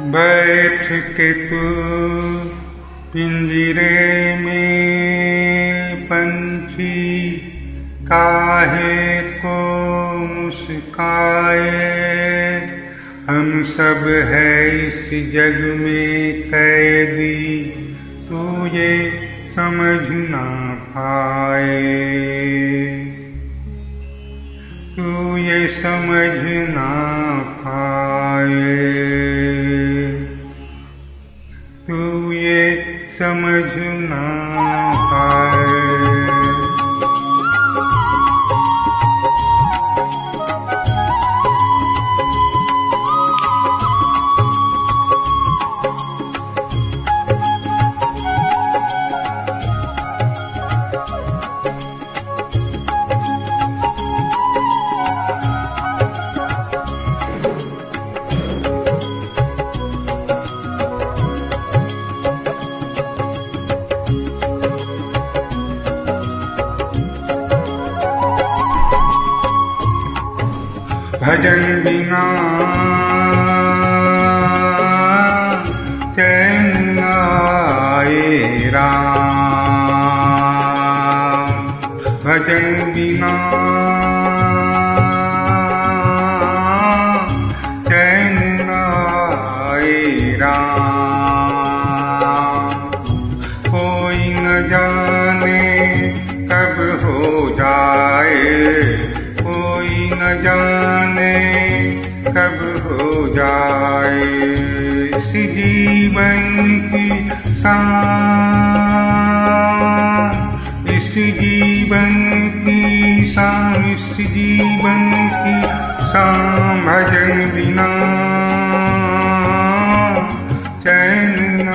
बैठ के तू पिंजरे में पंछी काहे को मुस्काए। हम सब है इस जग में कैदी, तू ये समझ ना पाए, तू ये समझ ना पाए, तू ये समझ ना पाए। भजन बिना चैन आए राम, भजन बिना चैन आए राम। कोई न जाने कब हो जाए, कोई न जाने कब हो जाए। इस जीवन की शाम, इस जीवन की शाम, इस जीवन की शाम। भजन बिना चैन न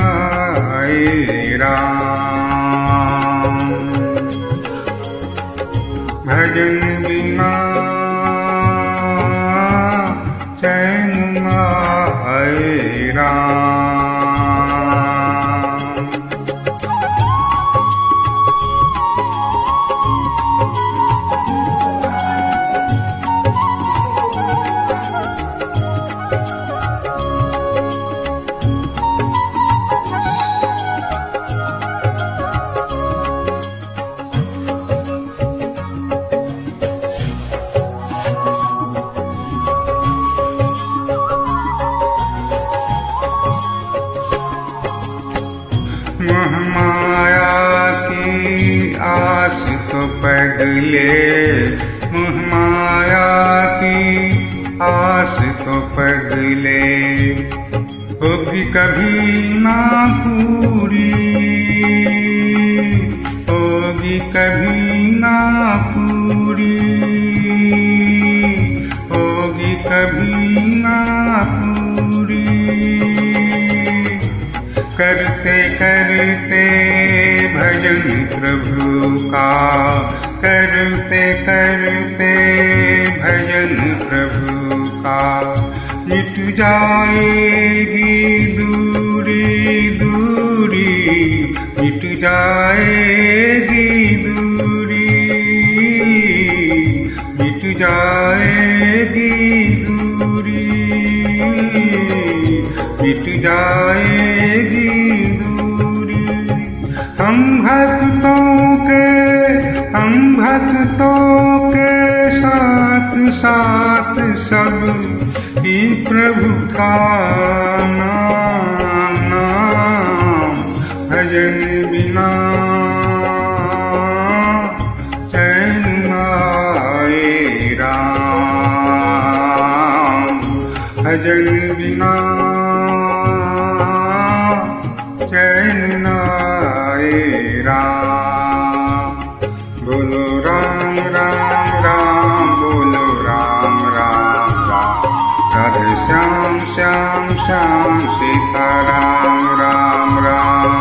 आए राम, भजन बिना चैन न आए राम। मोहमाया की आस तो पगले, मोहमाया की आस तो पगले, होगी कभी ना पूरी, होगी कभी ना पूरी, होगी कभी ना पूरी। करते करते भजन प्रभु का, करते करते भजन प्रभु का, मिट जाएगी दूरी दूरी, मिट जाएगी दूरी, मिट जाएगी दूरी, मिट जाएगी दूरी। हम भक्तों के साथ साथ सब ही प्रभु का नाम, भजन बिना चैन न आए राम, भजन बिना चैन न आए राम। बोलो राम राम राम, बोलो राम राम राम, राधे श्याम श्याम श्याम, सीता राम राम राम।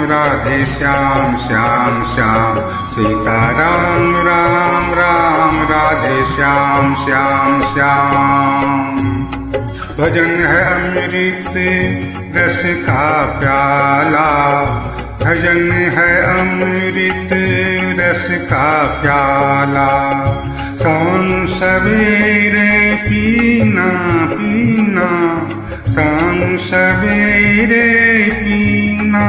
राधे श्याम श्याम श्याम सीताराम राम राम राधे श्याम श्याम श्याम। भजन है अमृत रस का प्याला, भजन है अमृत रस का प्याला। शाम सवेरे पीना पीना, शाम सवेरे पीना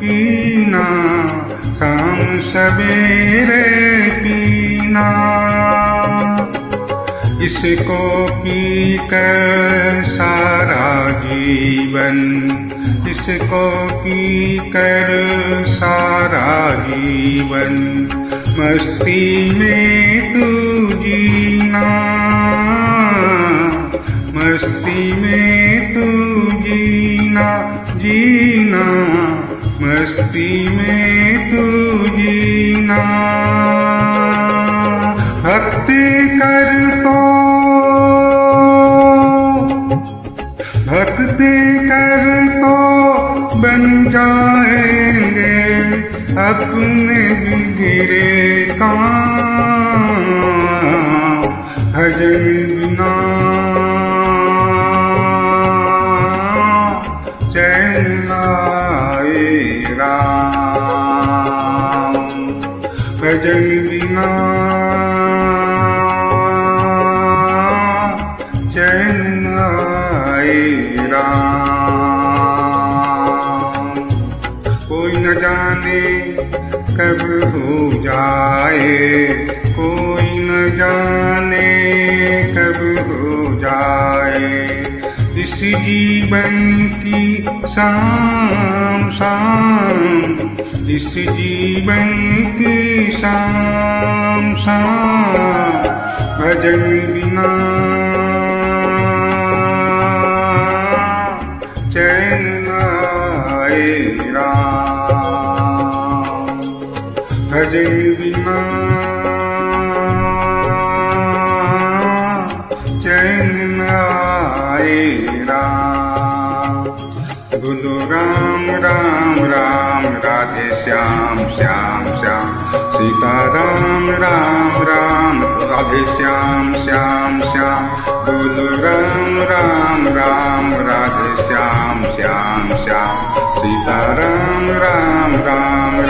पीना, शाम सवेरे पीना। इसको पीकर सारा जीवन, इसको पीकर सारा जीवन, मस्ती में तू जीना, मस्ती में तू जीना जीना, मस्ती में तू जीना। भक्ति कर तो, भक्ति कर तो बन जाएंगे अपने बिगड़े काम। भजन बिना चैन लाए राम, भजन बिना चैन लाए राम। कोई न जाने कब हो जाए, कोई न जाने कब हो जाए, इस जीवन की शाम शाम, इस जीवन की शाम शाम। भजन बिना चैन लाए राम, भजन बिना चैन लाए राम। बोलो राम राम राम राधे श्याम श्याम श्याम सीताराम राम राम राधे श्याम श्याम श्याम। बोलो राम राम राम राधे श्याम श्याम श्याम सीताराम राम राम